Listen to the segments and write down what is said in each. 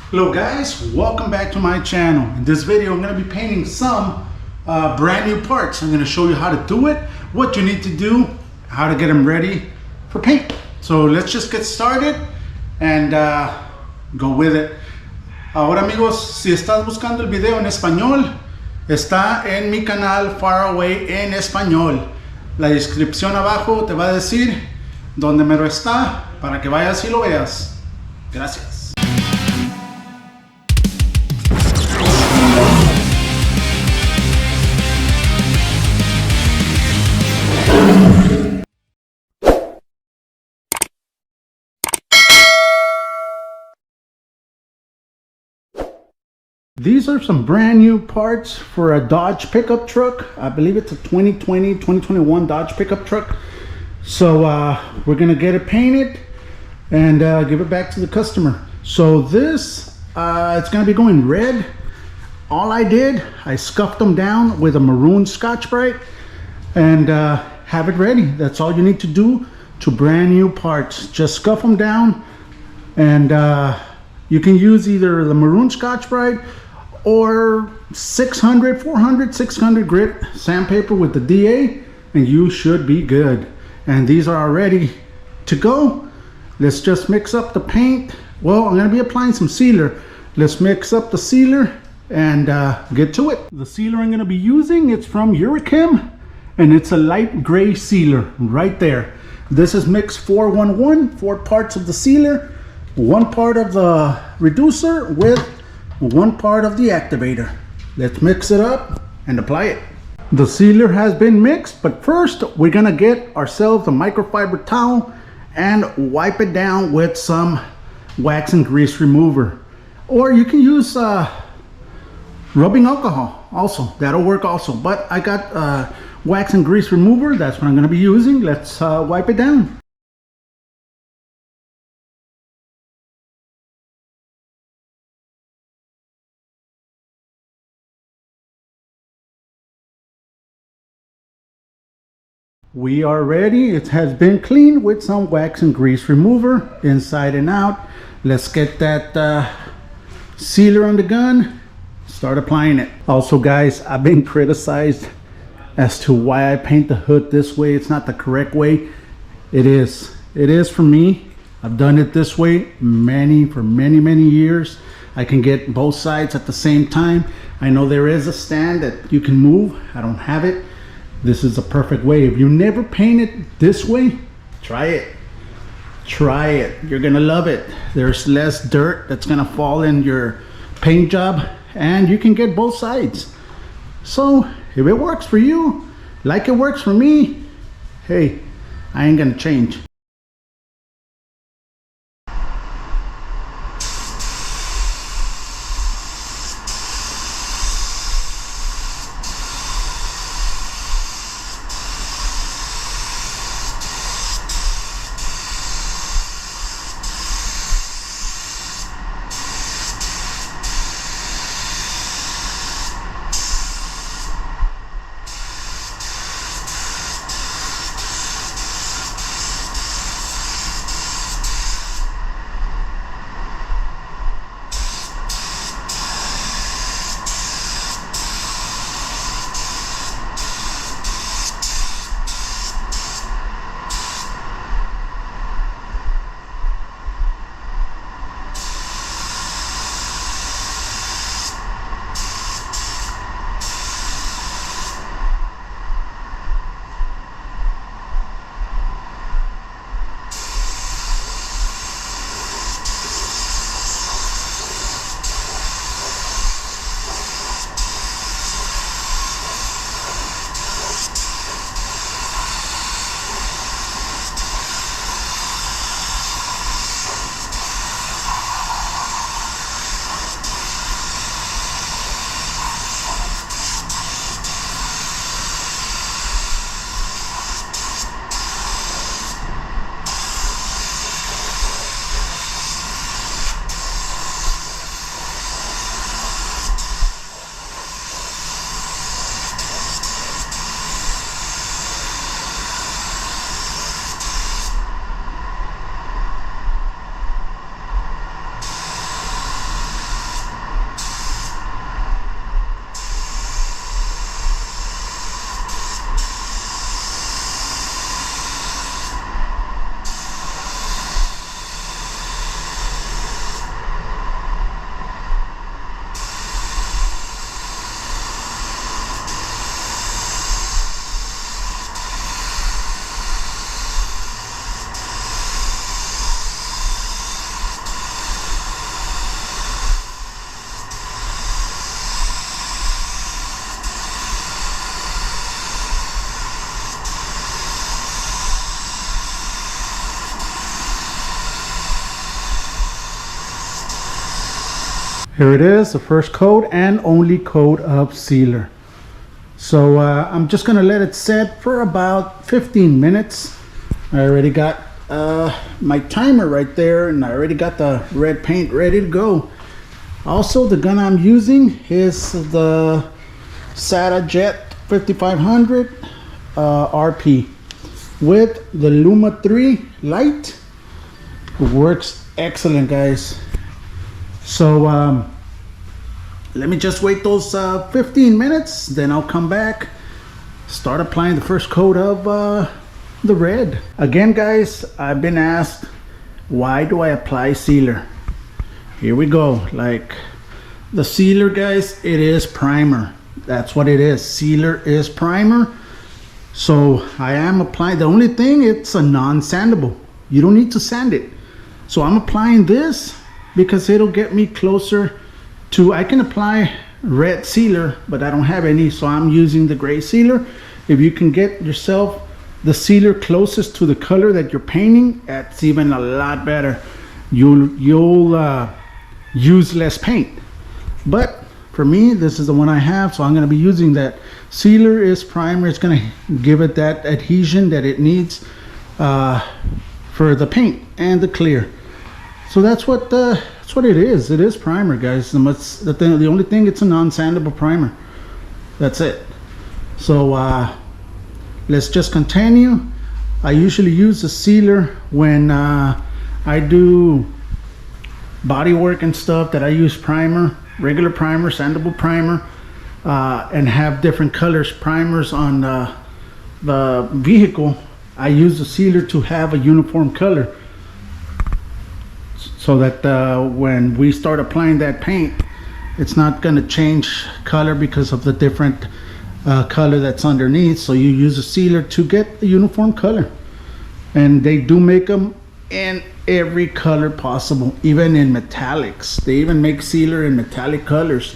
Hello guys, welcome back to my channel. In this video I'm going to be painting some brand new parts. I'm going to show you how to do it, what you need to do, how to get them ready for paint. So let's just get started and go with it. Ahora amigos, si estás buscando el video en español, está en mi canal Faraway en español. La descripción abajo te va a decir dónde mero está para que vayas y lo veas. Gracias. These are some brand new parts for a Dodge pickup truck. I believe it's a 2021 Dodge pickup truck. So we're gonna get it painted and give it back to the customer. So this, it's gonna be going red. All I did, I scuffed them down with a maroon Scotch-Brite and have it ready. That's all you need to do to brand new parts. Just scuff them down and you can use either the maroon Scotch-Brite or 600 grit sandpaper with the DA and you should be good. And these are all ready to go. Let's just mix up the paint. Well, I'm going to be applying some sealer. Let's mix up the sealer and get to it. The sealer I'm going to be using, it's from Eurochem and it's a light gray sealer right there. This is mix 411, 4 parts of the sealer, 1 part of the reducer with 1 part of the activator. Let's mix it up and apply it. The sealer has been mixed, but first we're gonna get ourselves a microfiber towel and wipe it down with some wax and grease remover. Or you can use rubbing alcohol also, that'll work also. But I got wax and grease remover, that's what I'm gonna be using. Let's wipe it down. We are ready. It has been cleaned with some wax and grease remover inside and out. Let's get that sealer on the gun, start applying it. Also guys, I've been criticized as to why I paint the hood this way. It's not the correct way. It is for me. I've done it this way for many years. I can get both sides at the same time. I know there is a stand that you can move. I don't have it. This is a perfect way. If you never paint it this way, try it. Try it. You're gonna love it. There's less dirt that's gonna fall in your paint job and you can get both sides. So if it works for you, like it works for me, hey, I ain't gonna change. Here it is, the first coat and only coat of sealer. So I'm just gonna let it set for about 15 minutes. I already got my timer right there, and I already got the red paint ready to go. Also, the gun I'm using is the SATA Jet 5500 RP with the Luma 3 light. It works excellent, guys. So let me just wait those 15 minutes, then I'll come back, start applying the first coat of the red. Again, guys, I've been asked, why do I apply sealer? Here we go. Like the sealer, guys, it is primer. That's what it is. Sealer is primer. So I am applying, the only thing, it's a non-sandable. You don't need to sand it. So I'm applying this because it'll get me closer to, I can apply red sealer, but I don't have any, so I'm using the gray sealer. If you can get yourself the sealer closest to the color that you're painting, that's even a lot better. You'll use less paint. But for me, this is the one I have, so I'm going to be using that. Sealer is primer. It's going to give it that adhesion that it needs for the paint and the clear. So that's what it is. It is primer, guys. The only thing, it's a non-sandable primer. That's it. So let's just continue. I usually use the sealer when I do body work and stuff, that I use primer, regular primer, sandable primer, and have different colors primers on the vehicle. I use the sealer to have a uniform color, so that when we start applying that paint, it's not going to change color because of the different color that's underneath. So you use a sealer to get the uniform color, and they do make them in every color possible, even in metallics. They even make sealer in metallic colors.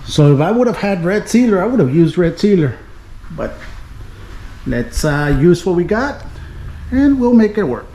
So if I would have had red sealer, I would have used red sealer, but let's use what we got and we'll make it work.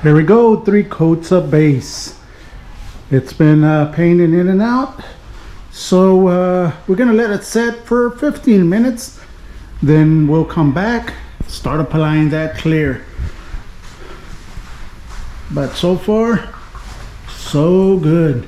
Here we go, 3 coats of base. It's been painted in and out. So we're gonna let it set for 15 minutes. Then we'll come back, start applying that clear. But so far, so good.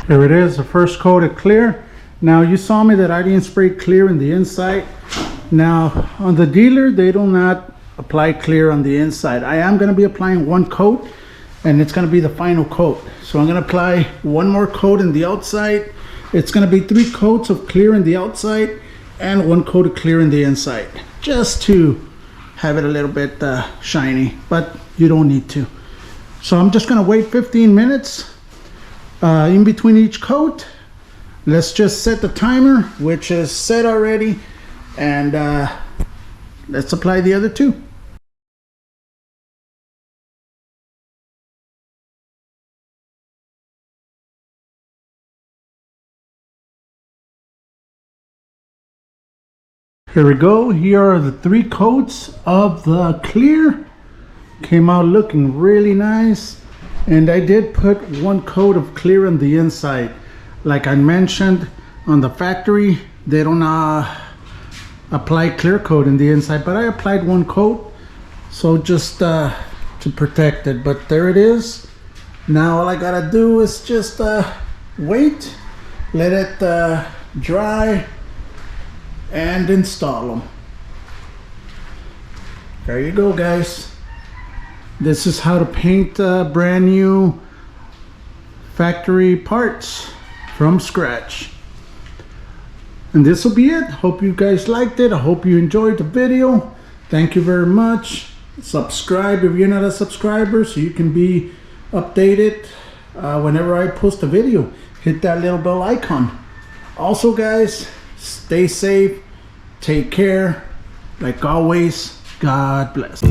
Here it is, the first coat of clear. Now you saw me that I didn't spray clear in the inside. Now on the dealer, they do not apply clear on the inside. I am going to be applying 1 coat, and it's going to be the final coat. So I'm going to apply 1 more coat in the outside. It's going to be 3 coats of clear in the outside and 1 coat of clear in the inside, just to have it a little bit shiny, but you don't need to. So I'm just going to wait 15 minutes in between each coat. Let's just set the timer, which is set already, and let's apply the other 2. Here we go. Here are the 3 coats of the clear. Came out looking really nice. And I did put 1 coat of clear on the inside. Like I mentioned, on the factory, they don't apply clear coat in the inside, but I applied 1 coat, so just to protect it. But there it is. Now all I gotta do is just wait, let it dry, and install them. There you go, guys. This is how to paint brand new factory parts from scratch. And this will be it. Hope you guys liked it. I hope you enjoyed the video. Thank you very much. Subscribe if you're not a subscriber, so you can be updated whenever I post a video. Hit that little bell icon. Also, guys, stay safe, take care. Like always, God bless.